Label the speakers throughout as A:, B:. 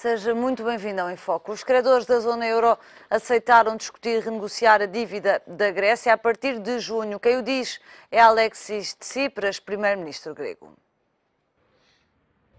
A: Seja muito bem-vindo ao Em Foco. Os credores da zona euro aceitaram discutir e renegociar a dívida da Grécia a partir de junho. Quem o diz é Alexis Tsipras, primeiro-ministro grego.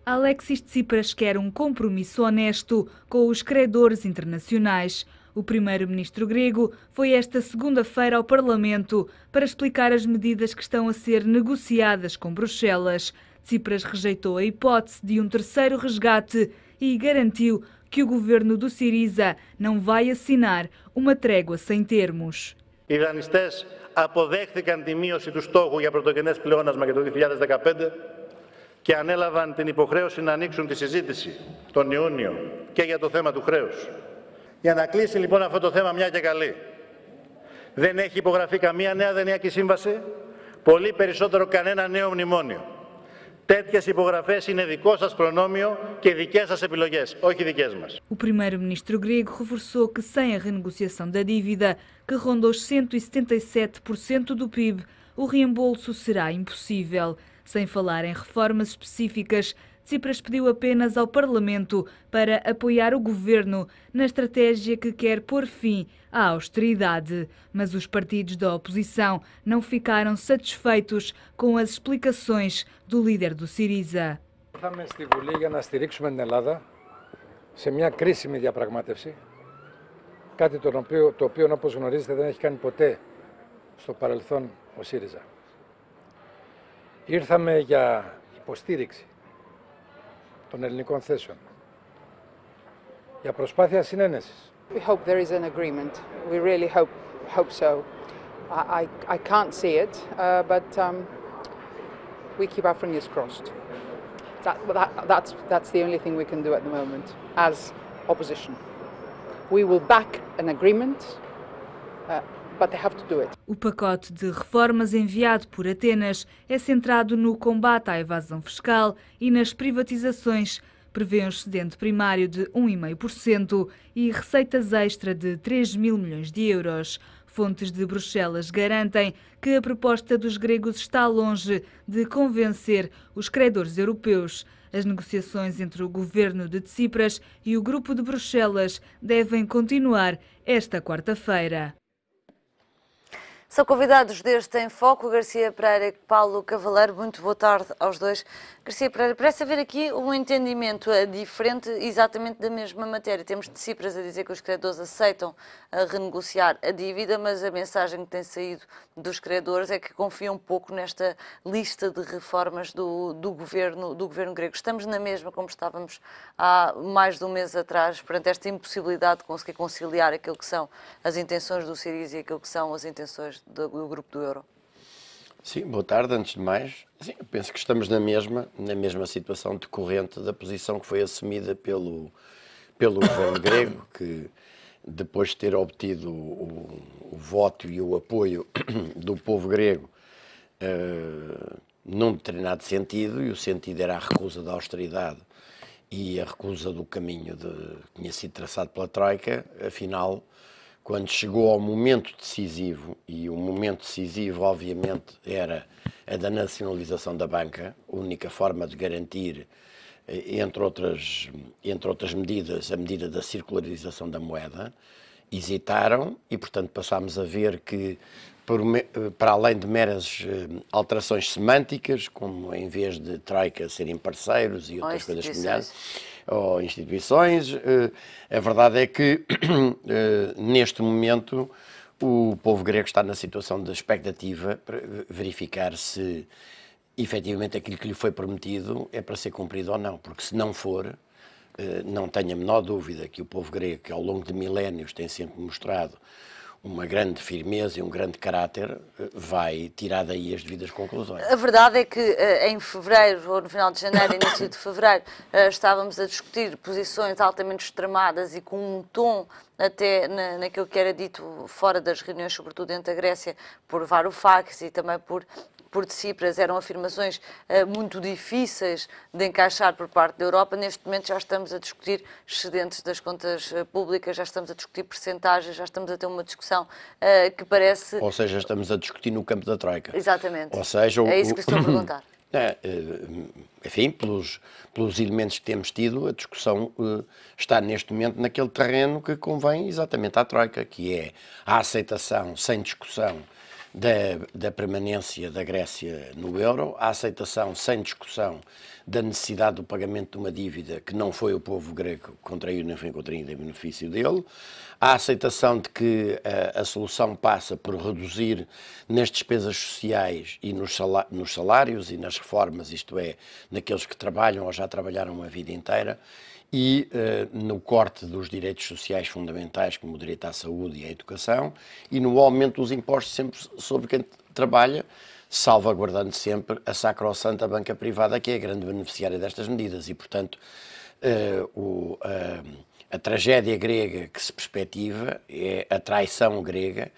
B: Alexis Tsipras quer um compromisso honesto com os credores internacionais. O primeiro-ministro grego foi esta segunda-feira ao Parlamento para explicar as medidas que estão a ser negociadas com Bruxelas. Tsipras rejeitou a hipótese de um terceiro resgate e garantiu que o governo do Syriza não vai assinar uma trégua sem termos.
C: Οι δανειστές αποδέχθηκαν τη μείωση του στόχου για πρωτογενές πλεόνασμα για το 2015 και ανέλαβαν την υποχρέωση να ανοίξουν τη συζήτηση τον Ιούνιο και για το θέμα του χρέους. Για να κλείσει λοιπόν αυτό το θέμα μια και καλή. Δεν έχει υπογραφεί καμία νέα δανειακή σύμβαση, πολύ περισσότερο κανένα νέο μνημόνιο. Τέτοιες υπογραφές είναι δικό σας προνόμιο και δικές σας επιλογές, όχι δικές μας.
B: O primeiro-ministro grego reforçou que sem a renegociação da dívida, que ronda os 177% do PIB, o reembolso será impossível. Sem falar em reformas específicas, Tsipras pediu apenas ao Parlamento para apoiar o governo na estratégia que quer pôr fim à austeridade. Mas os partidos da oposição não ficaram satisfeitos com as explicações do líder do Syriza.
D: Ήρθαμε στη Βουλή για να στηρίξουμε την Ελλάδα σε μια κρίσιμη διαπραγμάτευση, κάτι το οποίο όπως γνωρίζετε δεν έχει κάνει ποτέ στο παρελθόν ο ΣΥΡΙΖΑ. Ήρθαμε για υποστήριξη των ελληνικών θέσεων, για προσπάθεια συνένεσης.
E: We hope there is an agreement. We really hope so. I can't see it, but we keep our fingers crossed. That's the only thing we can do at the moment as opposition. We will back an agreement, but they have to do it.
B: O pacote de reformas enviado por Atenas é centrado no combate à evasão fiscal e nas privatizações. Prevê um excedente primário de 1,5% e receitas extra de 3 mil milhões de euros. Fontes de Bruxelas garantem que a proposta dos gregos está longe de convencer os credores europeus. As negociações entre o governo de Tsipras e o grupo de Bruxelas devem continuar esta quarta-feira.
A: São convidados deste Em Foco, Garcia Pereira e Paulo Cavaleiro. Muito boa tarde aos dois. Garcia Pereira, parece haver aqui um entendimento diferente exatamente da mesma matéria. Temos de Tsipras a dizer que os credores aceitam renegociar a dívida, mas a mensagem que tem saído dos credores é que confiam um pouco nesta lista de reformas do governo grego. Estamos na mesma como estávamos há mais de um mês atrás, perante esta impossibilidade de conseguir conciliar aquilo que são as intenções do Syriza e aquilo que são as intenções do grupo do euro.
F: Sim, boa tarde, antes de mais. Sim, eu penso que estamos na mesma situação decorrente da posição que foi assumida pelo governo grego, que depois de ter obtido o voto e o apoio do povo grego num determinado sentido, e o sentido era a recusa da austeridade e a recusa do caminho que tinha sido traçado pela Troika, afinal, quando chegou ao momento decisivo, e o momento decisivo, obviamente, era a da nacionalização da banca, a única forma de garantir, entre outras medidas, a medida da circularização da moeda, hesitaram e, portanto, passámos a ver que, para além de meras alterações semânticas, como em vez de Troika serem parceiros e outras coisas semelhantes, ou instituições, a verdade é que, neste momento, o povo grego está na situação de expectativa para verificar se, efetivamente, aquilo que lhe foi prometido é para ser cumprido ou não, porque se não for, não tenho a menor dúvida que o povo grego, que ao longo de milénios tem sempre mostrado uma grande firmeza e um grande caráter, vai tirar daí as devidas conclusões.
A: A verdade é que em fevereiro, ou no final de janeiro, início de fevereiro, estávamos a discutir posições altamente extremadas e com um tom até naquilo que era dito fora das reuniões, sobretudo entre a Grécia, por Varoufakis e também por Tsipras, eram afirmações muito difíceis de encaixar por parte da Europa. Neste momento já estamos a discutir excedentes das contas públicas, já estamos a discutir percentagens, já estamos a ter uma discussão que parece...
F: Ou seja, estamos a discutir no campo da Troika.
A: Exatamente.
F: Ou seja,
A: é isso que estou a perguntar.
F: Enfim, pelos elementos que temos tido, a discussão está neste momento naquele terreno que convém exatamente à Troika, que é a aceitação sem discussão da permanência da Grécia no euro, a aceitação sem discussão da necessidade do pagamento de uma dívida que não foi o povo grego que contraiu nem foi contraído em benefício dele, a aceitação de que a solução passa por reduzir nas despesas sociais e nos salários e nas reformas, isto é, naqueles que trabalham ou já trabalharam a vida inteira, e no corte dos direitos sociais fundamentais, como o direito à saúde e à educação, e no aumento dos impostos sempre sobre quem trabalha, salvaguardando sempre a sacrossanta banca privada, que é a grande beneficiária destas medidas. E, portanto, a tragédia grega que se perspectiva é a traição grega,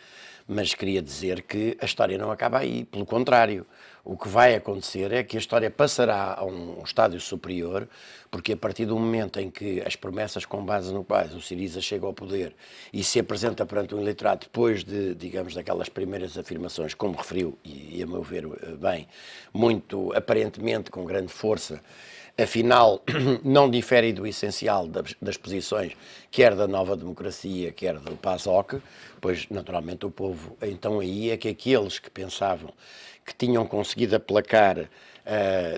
F: mas queria dizer que a história não acaba aí, pelo contrário. O que vai acontecer é que a história passará a um estádio superior, porque a partir do momento em que as promessas com base no quais o Syriza chega ao poder e se apresenta perante um eleitorado depois de, digamos, daquelas primeiras afirmações, como referiu, e a meu ver bem, muito aparentemente com grande força, afinal não difere do essencial das posições, quer da Nova Democracia, quer do PASOK, pois naturalmente o povo, então aí é que aqueles que pensavam que tinham conseguido aplacar,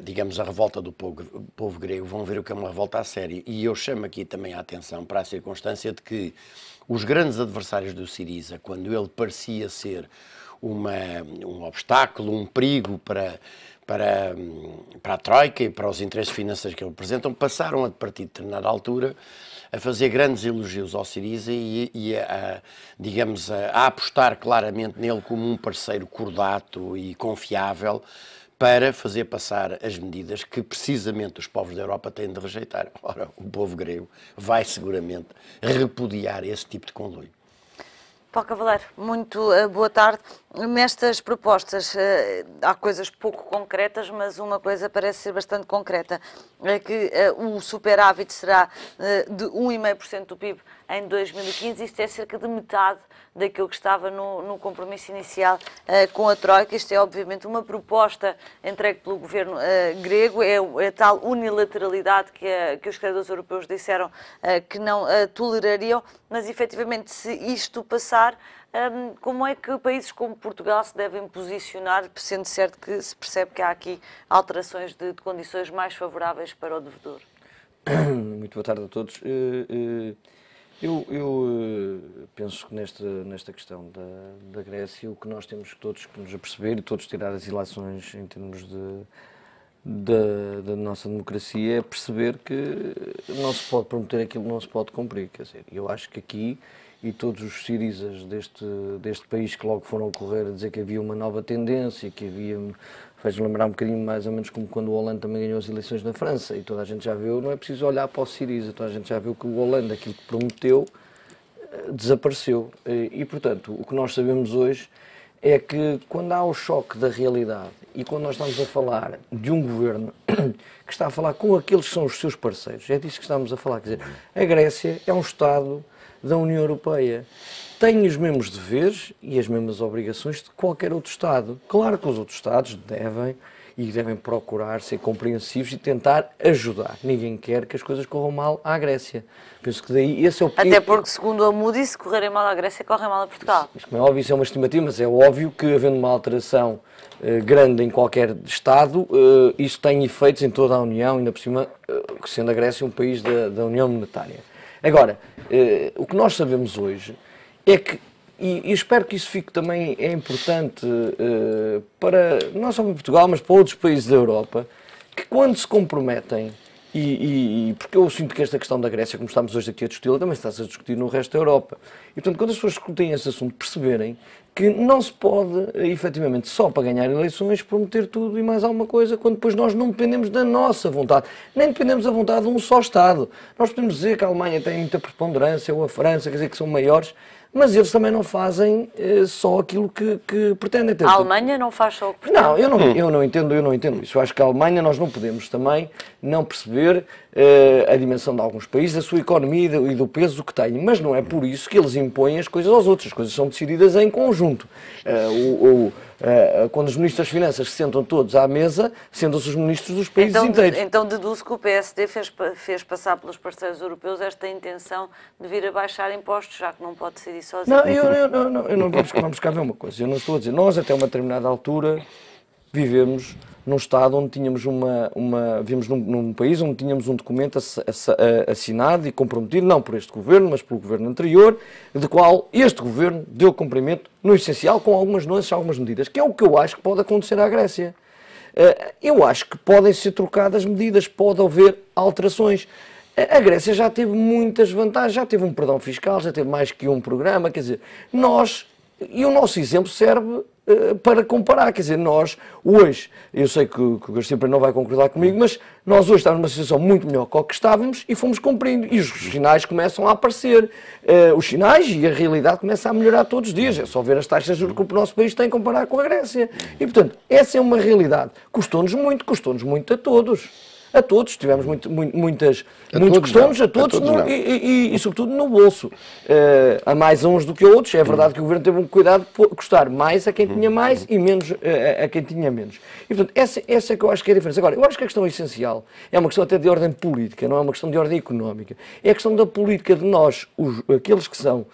F: digamos, a revolta do povo grego, vão ver o que é uma revolta a sério. E eu chamo aqui também a atenção para a circunstância de que os grandes adversários do Syriza, quando ele parecia ser um obstáculo, um perigo para a Troika e para os interesses financeiros que ele representam, passaram a partir de determinada altura a fazer grandes elogios ao Syriza e digamos, a apostar claramente nele como um parceiro cordato e confiável para fazer passar as medidas que precisamente os povos da Europa têm de rejeitar. Ora, o povo grego vai seguramente repudiar esse tipo de conluio.
A: Paulo Cavaleiro, muito boa tarde. Nestas propostas há coisas pouco concretas, mas uma coisa parece ser bastante concreta, é que o superávit será de 1,5% do PIB em 2015, isto é cerca de metade daquilo que estava no compromisso inicial com a Troika. Isto é obviamente uma proposta entregue pelo governo grego, é a tal unilateralidade que os credores europeus disseram que não tolerariam, mas efetivamente se isto passar, como é que países como Portugal se devem posicionar, sendo certo que se percebe que há aqui alterações de condições mais favoráveis para o devedor?
G: Muito boa tarde a todos. Eu penso que nesta questão da Grécia, o que nós temos todos que nos aperceber e todos tirar as ilações em termos da nossa democracia é perceber que não se pode prometer aquilo que não se pode cumprir. Quer dizer, eu acho que aqui, e todos os Syrizas deste país que logo foram correr a dizer que havia uma nova tendência, que havia, faz lembrar um bocadinho mais ou menos como quando o Hollande também ganhou as eleições na França, e toda a gente já viu, não é preciso olhar para o Syriza, toda a gente já viu que o Hollande, aquilo que prometeu, desapareceu. E, portanto, o que nós sabemos hoje é que quando há o choque da realidade e quando nós estamos a falar de um governo que está a falar com aqueles que são os seus parceiros, é disso que estamos a falar, quer dizer, a Grécia é um Estado da União Europeia, tem os mesmos deveres e as mesmas obrigações de qualquer outro Estado. Claro que os outros Estados devem procurar ser compreensivos e tentar ajudar. Ninguém quer que as coisas corram mal à Grécia. Penso que daí esse é o
A: Até porque, segundo a Moody's, se correrem mal à Grécia, correm mal a Portugal.
G: Isso, como é óbvio, isso é uma estimativa, mas é óbvio que, havendo uma alteração grande em qualquer Estado, isso tem efeitos em toda a União, ainda por cima, sendo a Grécia um país da União Monetária. Agora, o que nós sabemos hoje é que, e espero que isso fique também, é importante para, não só para Portugal, mas para outros países da Europa, que quando se comprometem, porque eu sinto que esta questão da Grécia, como estamos hoje aqui a discuti-la, também está-se a discutir no resto da Europa. E, portanto, quando as pessoas discutem esse assunto, perceberem que não se pode, efetivamente, só para ganhar eleições, prometer tudo e mais alguma coisa, quando depois nós não dependemos da nossa vontade, nem dependemos da vontade de um só Estado. Nós podemos dizer que a Alemanha tem muita preponderância, ou a França, quer dizer que são maiores, mas eles também não fazem só aquilo que pretendem ter.
A: A Alemanha não faz só o que pretende?
G: Não, eu não entendo isso. Eu acho que a Alemanha, nós não podemos também não perceber a dimensão de alguns países, a sua economia e do peso que têm, mas não é por isso que eles impõem as coisas aos outros. As coisas são decididas em conjunto. Quando os ministros das Finanças se sentam todos à mesa, sentam-se os ministros dos países inteiros.
A: Então deduzo que o PSD fez passar pelos parceiros europeus esta intenção de vir a baixar impostos, já que não pode decidir sozinho.
G: Não, vamos cá ver uma coisa. Eu não estou a dizer, nós até uma determinada altura vivemos num Estado onde tínhamos vivemos num país onde tínhamos um documento assinado e comprometido, não por este governo, mas pelo governo anterior, de qual este governo deu cumprimento no essencial, com algumas nuances, algumas medidas, que é o que eu acho que pode acontecer à Grécia. Eu acho que podem ser trocadas medidas, pode haver alterações. A Grécia já teve muitas vantagens, já teve um perdão fiscal, já teve mais que um programa, quer dizer, e o nosso exemplo serve para comparar, quer dizer, nós hoje, eu sei que o Garcia Pereira não vai concordar comigo, mas nós hoje estamos numa situação muito melhor que a que estávamos e fomos cumprindo, e os sinais começam a aparecer, os sinais e a realidade começa a melhorar todos os dias, é só ver as taxas de juros que o nosso país tem comparar com a Grécia, e portanto, essa é uma realidade, custou-nos muito a todos. A todos, tivemos muitos custos, a todos e sobretudo no bolso. A mais a uns do que a outros. É verdade que o Governo teve um cuidado de custar mais a quem tinha mais e menos a quem tinha menos. E portanto, essa é que eu acho que é a diferença. Agora, eu acho que a questão essencial é uma questão até de ordem política, não é uma questão de ordem económica. É a questão da política de nós, aqueles que são,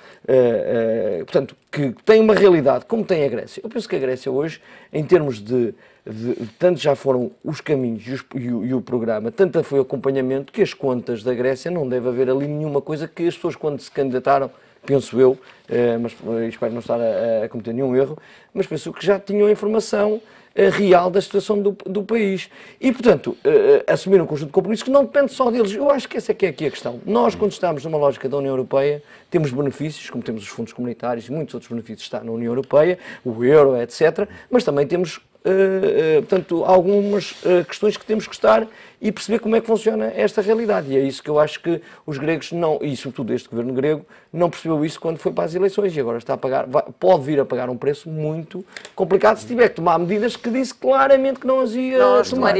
G: portanto, que têm uma realidade como tem a Grécia. Eu penso que a Grécia hoje, em termos tanto já foram os caminhos e o programa, tanto foi o acompanhamento, que as contas da Grécia não deve haver ali nenhuma coisa que as pessoas, quando se candidataram, penso eu, mas espero não estar a cometer nenhum erro, mas penso que já tinham a informação real da situação do país. E, portanto, assumiram um conjunto de compromissos que não depende só deles. Eu acho que essa é que é aqui a questão. Nós, quando estamos numa lógica da União Europeia, temos benefícios, como temos os fundos comunitários e muitos outros benefícios está na União Europeia, o euro, etc., mas também temos portanto, algumas questões que temos que estar e perceber como é que funciona esta realidade. E é isso que eu acho que os gregos não, e sobretudo este governo grego, não percebeu isso quando foi para as eleições e agora está a pagar, pode vir a pagar um preço muito complicado se tiver que tomar medidas que disse claramente que não as ia tomar.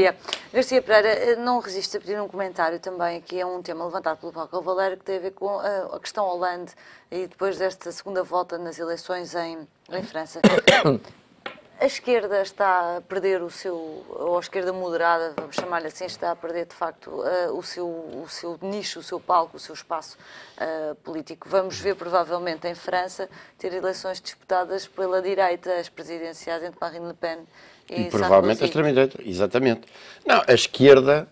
A: Garcia Pereira, não resiste a pedir um comentário também, aqui é um tema levantado pelo Paulo Cavaleiro que tem a ver com a questão Hollande e depois desta segunda volta nas eleições em França. A esquerda está a perder ou a esquerda moderada, vamos chamar-lhe assim, está a perder de facto o seu nicho, o seu palco, o seu espaço político. Vamos ver provavelmente em França ter eleições disputadas pela direita, as presidenciais entre Marine Le Pen e
F: provavelmente a extrema-direita, exatamente. Não, a esquerda,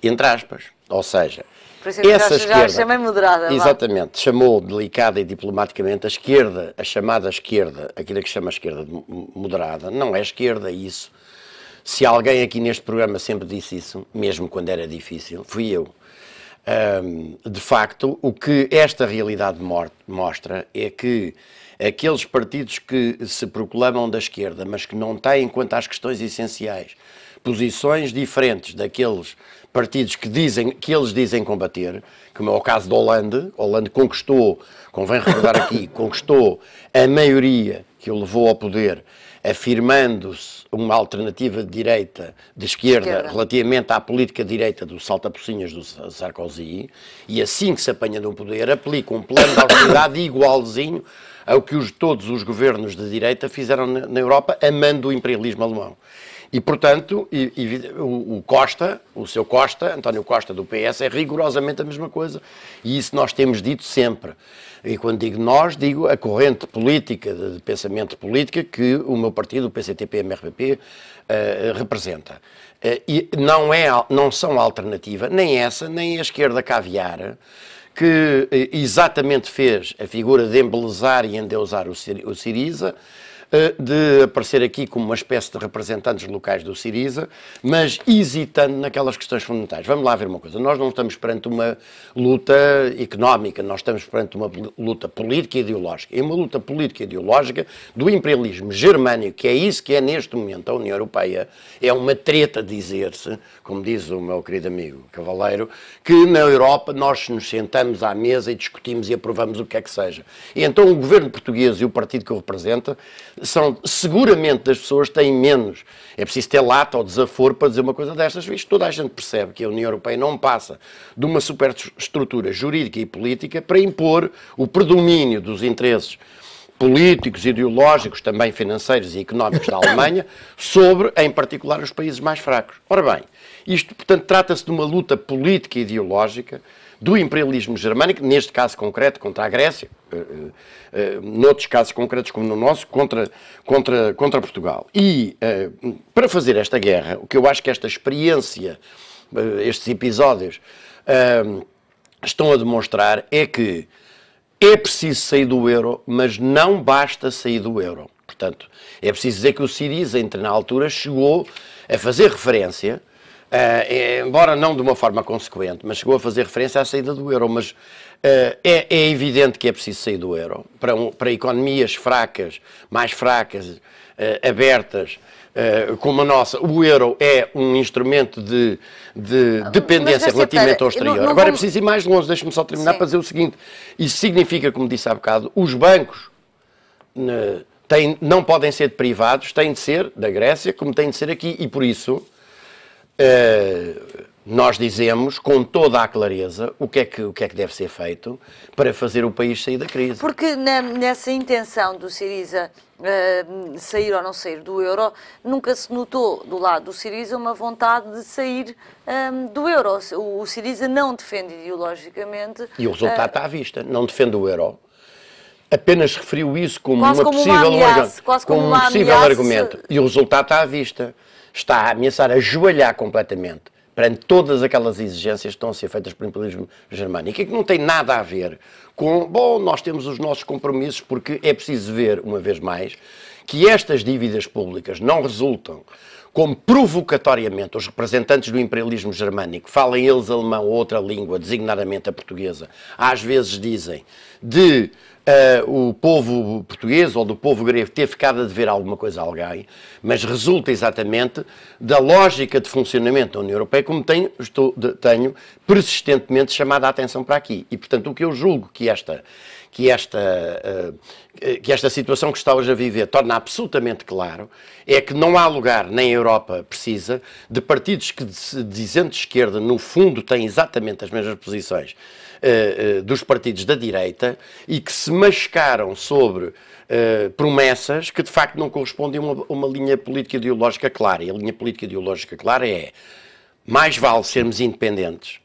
F: entre aspas, ou seja,
A: por isso essa esquerda, já a chamei moderada.
F: Exatamente, chamou delicada e diplomaticamente a esquerda, a chamada esquerda, aquilo que chama a esquerda moderada, não é esquerda isso. Se alguém aqui neste programa sempre disse isso, mesmo quando era difícil, fui eu. De facto, o que esta realidade mostra é que aqueles partidos que se proclamam da esquerda, mas que não têm, quanto às questões essenciais, posições diferentes daqueles partidos que eles dizem combater, como é o caso de Hollande. Hollande conquistou, convém recordar aqui, conquistou a maioria que o levou ao poder, afirmando-se uma alternativa de direita, de esquerda, relativamente à política de direita do salta-pocinhas do Sarkozy, e assim que se apanha no poder, aplica um plano de austeridade igualzinho ao que todos os governos de direita fizeram na Europa, amando o imperialismo alemão. E, portanto, o seu Costa, António Costa do PS, é rigorosamente a mesma coisa. E isso nós temos dito sempre. E quando digo nós, digo a corrente política, de pensamento política, que o meu partido, o PCTP-MRPP, representa. E não são alternativa, nem essa, nem a esquerda caviar, que exatamente fez a figura de embelezar e endeusar o Syriza, de aparecer aqui como uma espécie de representantes locais do Syriza, mas hesitando naquelas questões fundamentais. Vamos lá ver uma coisa, nós não estamos perante uma luta económica, nós estamos perante uma luta política e ideológica. E uma luta política e ideológica do imperialismo germânico, que é isso que é neste momento a União Europeia, é uma treta dizer-se, como diz o meu querido amigo Cavaleiro, que na Europa nós nos sentamos à mesa e discutimos e aprovamos o que é que seja. E então o governo português e o partido que o representa são, seguramente, das pessoas têm menos. É preciso ter lata ou desaforo para dizer uma coisa destas. Isto toda a gente percebe que a União Europeia não passa de uma superestrutura jurídica e política para impor o predomínio dos interesses políticos, ideológicos, também financeiros e económicos da Alemanha, sobre, em particular, os países mais fracos. Ora bem, isto, portanto, trata-se de uma luta política e ideológica do imperialismo germânico, neste caso concreto, contra a Grécia, noutros casos concretos, como no nosso, contra Portugal. E, para fazer esta guerra, o que eu acho que esta experiência, estes episódios, estão a demonstrar é que é preciso sair do euro, mas não basta sair do euro. Portanto, é preciso dizer que o Syriza, na altura, chegou a fazer referência, embora não de uma forma consequente, mas chegou a fazer referência à saída do euro. Mas é evidente que é preciso sair do euro. Para economias fracas, mais fracas, abertas, como a nossa, o euro é um instrumento de dependência relativamente ao exterior. Agora é preciso ir mais longe, deixe-me só terminar para dizer o seguinte. Isso significa, como disse há bocado, os bancos não podem ser de privados, têm de ser da Grécia, como têm de ser aqui, e por isso nós dizemos com toda a clareza o que é que deve ser feito para fazer o país sair da crise.
A: Porque nessa intenção do Syriza sair ou não sair do euro, nunca se notou do lado do Syriza uma vontade de sair do euro. O Syriza não defende ideologicamente...
F: E o resultado está à vista, não defende o euro. Apenas referiu isso como
A: quase
F: uma
A: como
F: possível,
A: uma ameaça, quase como uma
F: possível
A: ameaça.
F: argumento. E o resultado está à vista. Está a ameaçar ajoelhar completamente perante todas aquelas exigências que estão a ser feitas pelo imperialismo germânico e que não tem nada a ver com, bom, nós temos os nossos compromissos, porque é preciso ver, uma vez mais, que estas dívidas públicas não resultam como provocatoriamente os representantes do imperialismo germânico, falem eles alemão ou outra língua, designadamente a portuguesa, às vezes dizem de o povo português ou do povo grego ter ficado a dever alguma coisa a alguém, mas resulta exatamente da lógica de funcionamento da União Europeia, como tenho persistentemente chamado a atenção para aqui. E, portanto, o que eu julgo que esta situação que está hoje a viver torna absolutamente claro é que não há lugar, nem a Europa precisa, de partidos que, dizendo de esquerda, no fundo têm exatamente as mesmas posições dos partidos da direita e que se mascaram sobre promessas que de facto não correspondem a uma linha política ideológica clara. E a linha política ideológica clara é: mais vale sermos independentes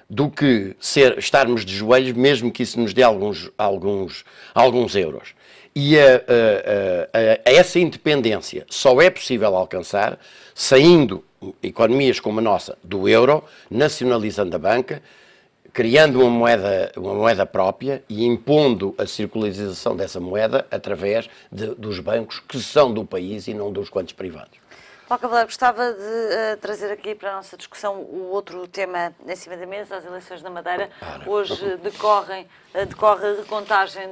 F: do que estarmos de joelhos, mesmo que isso nos dê alguns euros. E essa independência só é possível alcançar saindo economias como a nossa do euro, nacionalizando a banca, criando uma moeda própria e impondo a circularização dessa moeda através dos bancos que são do país e não dos quantos privados.
A: Paulo Cavaleiro, gostava de trazer aqui para a nossa discussão o outro tema em cima da mesa, as eleições na Madeira. Hoje decorre a recontagem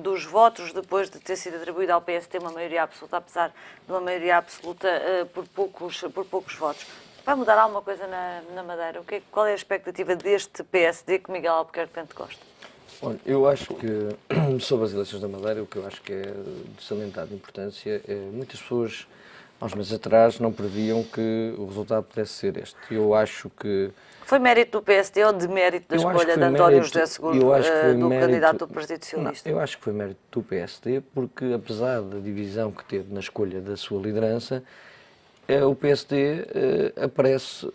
A: dos votos, depois de ter sido atribuída ao PST uma maioria absoluta, apesar de uma maioria absoluta por poucos votos. Vai mudar alguma coisa na Madeira? Qual é a expectativa deste PSD que Miguel Albuquerque tanto gosta?
G: Olha, eu acho que, sobre as eleições da Madeira, o que eu acho que é de salientar de importância é muitas pessoas, há uns meses atrás, não previam que o resultado pudesse ser este. Eu acho que...
A: Foi mérito do PSD ou de mérito da escolha de António José Seguro, do candidato do Partido Socialista?
G: Não, eu acho que foi mérito do PSD, porque apesar da divisão que teve na escolha da sua liderança, o PSD aparece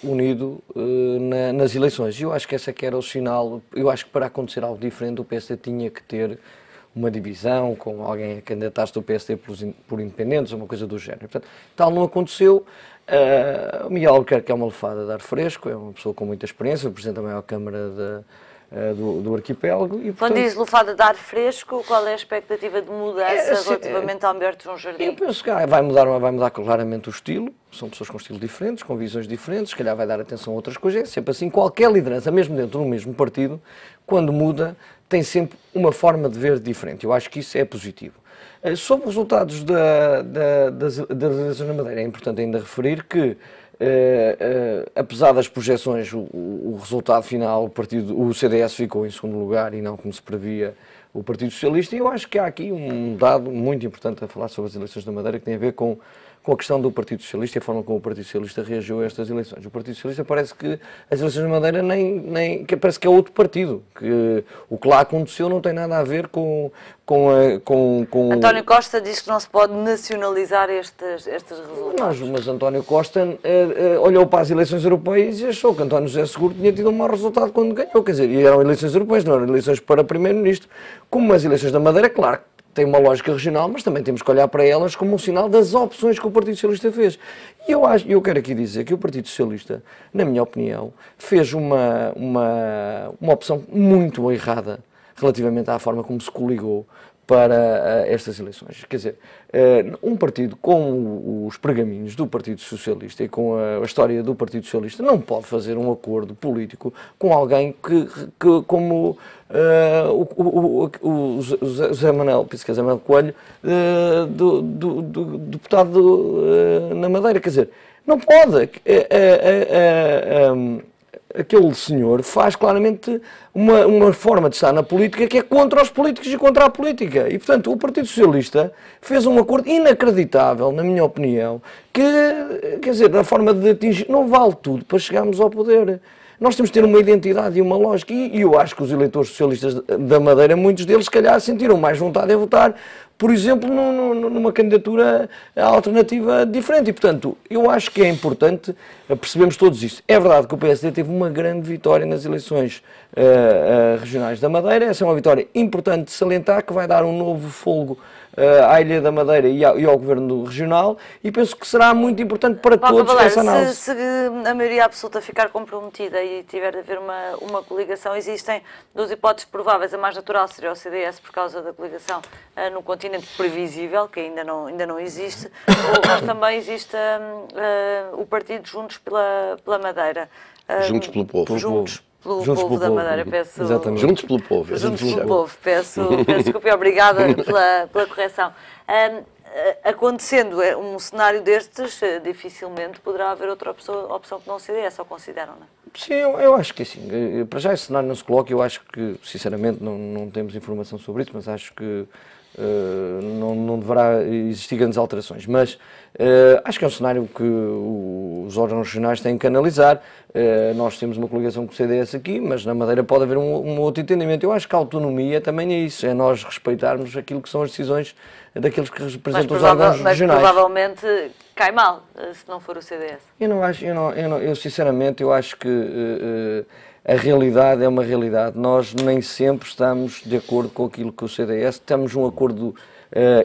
G: unido nas eleições. Eu acho que esse é que era o sinal. Eu acho que para acontecer algo diferente o PSD tinha que ter uma divisão com alguém a candidatar-se do PSD por independentes, uma coisa do género. Portanto, tal não aconteceu. O Miguel Albuquerque é uma lefada de ar fresco, é uma pessoa com muita experiência, o Presidente da maior Câmara do arquipélago. E, portanto,
A: quando diz lefada de ar fresco, qual é a expectativa de mudança relativamente a Humberto João Jardim?
G: Eu penso que vai mudar claramente o estilo, são pessoas com estilos diferentes, com visões diferentes, se calhar vai dar atenção a outras coisas, é sempre assim, qualquer liderança, mesmo dentro do mesmo partido, quando muda, tem sempre uma forma de ver diferente. Eu acho que isso é positivo. Sobre os resultados das eleições na Madeira, é importante ainda referir que apesar das projeções, o resultado final, o CDS ficou em segundo lugar e não como se previa o Partido Socialista, e eu acho que há aqui um dado muito importante a falar sobre as eleições da Madeira que tem a ver com com a questão do Partido Socialista e a forma como o Partido Socialista reagiu a estas eleições. O Partido Socialista parece que as eleições de Madeira que parece que é outro partido, que o que lá aconteceu não tem nada a ver com
A: António Costa diz que não se pode nacionalizar estes resultados.
G: Mas António Costa olhou para as eleições europeias e achou que António José Seguro tinha tido um mau resultado quando ganhou, quer dizer, e eram eleições europeias, não eram eleições para primeiro-ministro. Como as eleições da Madeira, claro, tem uma lógica regional, mas também temos que olhar para elas como um sinal das opções que o Partido Socialista fez. E eu quero aqui dizer que o Partido Socialista, na minha opinião, fez uma opção muito errada relativamente à forma como se coligou para estas eleições. Quer dizer, um partido com os pergaminhos do Partido Socialista e com a história do Partido Socialista não pode fazer um acordo político com alguém que como o José Manuel, penso que é José Manuel Coelho, do deputado na Madeira. Quer dizer, não pode. Aquele senhor faz claramente uma forma de estar na política que é contra os políticos e contra a política. E, portanto, o Partido Socialista fez um acordo inacreditável, na minha opinião, que, quer dizer, na forma de atingir, não vale tudo para chegarmos ao poder. Nós temos de ter uma identidade e uma lógica. E eu acho que os eleitores socialistas da Madeira, muitos deles, se calhar, sentiram mais vontade em votar, por exemplo, numa candidatura alternativa diferente. E, portanto, eu acho que é importante percebermos todos isto. É verdade que o PSD teve uma grande vitória nas eleições regionais da Madeira. Essa é uma vitória importante de salientar, que vai dar um novo fôlego à Ilha da Madeira e ao Governo Regional, e penso que será muito importante para todos essa análise.
A: Se a maioria absoluta ficar comprometida e tiver de haver uma coligação, existem duas hipóteses prováveis. A mais natural seria o CDS, por causa da coligação no continente previsível, que ainda não existe, mas também existe o partido Juntos pela Madeira.
F: Juntos pelo Povo.
A: Juntos pelo povo da Madeira, peço...
F: Exatamente. Juntos pelo Povo.
A: Juntos pelo Povo, peço desculpa e obrigada pela correção. Acontecendo um cenário destes, dificilmente poderá haver outra opção que não o CDS, ou consideram, não é?
G: Sim, eu acho que sim. Para já esse cenário não se coloca, eu acho que, sinceramente, não temos informação sobre isso, mas acho que não deverá existir grandes alterações. Mas acho que é um cenário que os órgãos regionais têm que analisar. Nós temos uma coligação com o CDS aqui, mas na Madeira pode haver um outro entendimento. Eu acho que a autonomia também é isso, é nós respeitarmos aquilo que são as decisões daqueles que representam os órgãos regionais.
A: Mas provavelmente cai mal, se não for o CDS.
G: Eu sinceramente, eu acho que a realidade é uma realidade. Nós nem sempre estamos de acordo com aquilo que o CDS, temos um acordo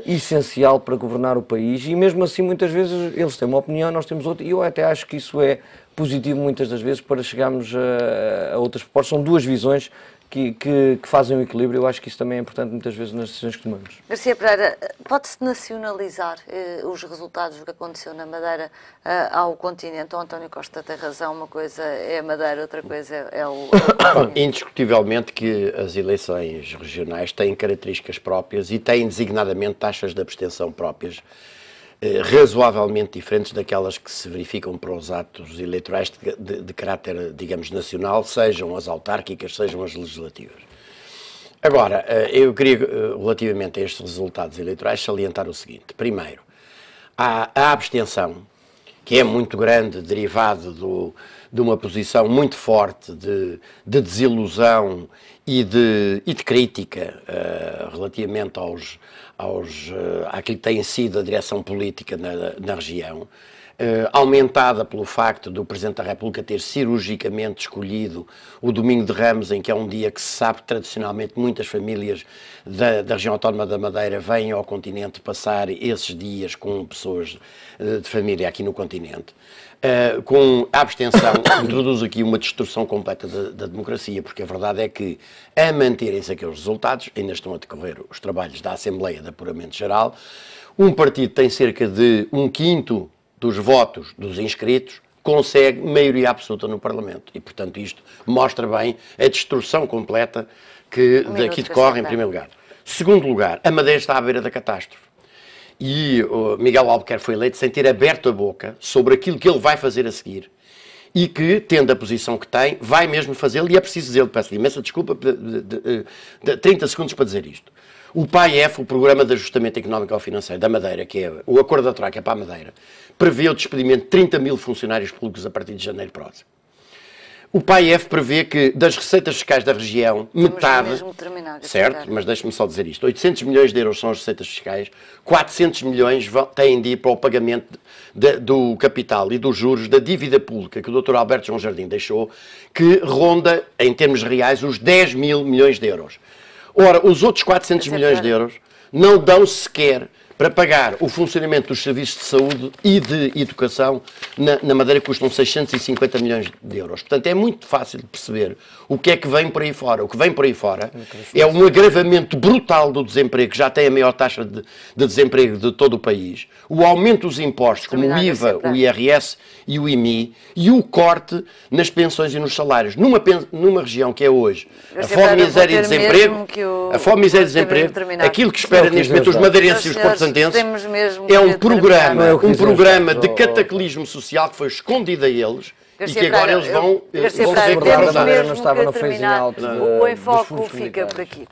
G: essencial para governar o país, e mesmo assim muitas vezes eles têm uma opinião, nós temos outra, e eu até acho que isso é positivo muitas das vezes para chegarmos a outras propostas. São duas visões que fazem um equilíbrio. Eu acho que isso também é importante muitas vezes nas decisões que tomamos.
A: Garcia Pereira, pode-se nacionalizar os resultados do que aconteceu na Madeira ao continente? O António Costa tem razão, uma coisa é a Madeira, outra coisa é o continente.
F: Indiscutivelmente que as eleições regionais têm características próprias e têm designadamente taxas de abstenção próprias, razoavelmente diferentes daquelas que se verificam para os atos eleitorais de caráter, digamos, nacional, sejam as autárquicas, sejam as legislativas. Agora, eu queria, relativamente a estes resultados eleitorais, salientar o seguinte. Primeiro, a abstenção, que é muito grande, derivado de uma posição muito forte de desilusão e de crítica relativamente àquilo que tem sido a direção política na região, aumentada pelo facto do Presidente da República ter cirurgicamente escolhido o Domingo de Ramos, em que é um dia que se sabe que tradicionalmente muitas famílias da região autónoma da Madeira vêm ao continente passar esses dias com pessoas de família aqui no continente. Com a abstenção, introduz aqui uma distorção completa da democracia, porque a verdade é que, a manterem-se aqueles resultados, ainda estão a decorrer os trabalhos da Assembleia de Apuramento Geral, um partido tem cerca de 1/5 dos votos dos inscritos, consegue maioria absoluta no Parlamento. E, portanto, isto mostra bem a distorção completa que daqui decorre, em primeiro lugar. Segundo lugar, a Madeira está à beira da catástrofe. E o Miguel Albuquerque foi eleito sem ter aberto a boca sobre aquilo que ele vai fazer a seguir. E que, tendo a posição que tem, vai mesmo fazê-lo, e é preciso dizer-lhe, peço-lhe imensa desculpa, de 30 segundos para dizer isto. O PAEF, o Programa de Ajustamento Económico e Financeiro da Madeira, que é o acordo da Troika para a Madeira, prevê o despedimento de 30 mil funcionários públicos a partir de janeiro próximo. O PAEF prevê que das receitas fiscais da região, metade,
A: mesmo terminar,
F: certo, mas deixe-me só dizer isto, 800 milhões de euros são as receitas fiscais, 400 milhões têm de ir para o pagamento do capital e dos juros da dívida pública que o Dr. Alberto João Jardim deixou, que ronda, em termos reais, os 10 mil milhões de euros. Ora, os outros 400 milhões de euros não dão sequer para pagar o funcionamento dos serviços de saúde e de educação na Madeira, que custam 650 milhões de euros. Portanto, é muito fácil de perceber o que é que vem por aí fora. O que vem por aí fora é um agravamento brutal do desemprego, que já tem a maior taxa de desemprego de todo o país, o aumento dos impostos, como o IVA, o IRS e o IMI, e o corte nas pensões e nos salários. Numa região que é hoje a fome, miséria e desemprego, aquilo que espera neste momento os madeirenses e os portugueses é um programa de cataclismo social que foi escondido a eles e que agora eles vão
A: Garcia
F: se
A: Pereira,
F: ver
A: temos
F: para
A: mesmo
G: não estava
A: que
G: no phasing
A: terminar.
G: out
A: O
G: dos
A: Enfoque
G: fundos
A: fica por
G: comunitários.
A: aqui.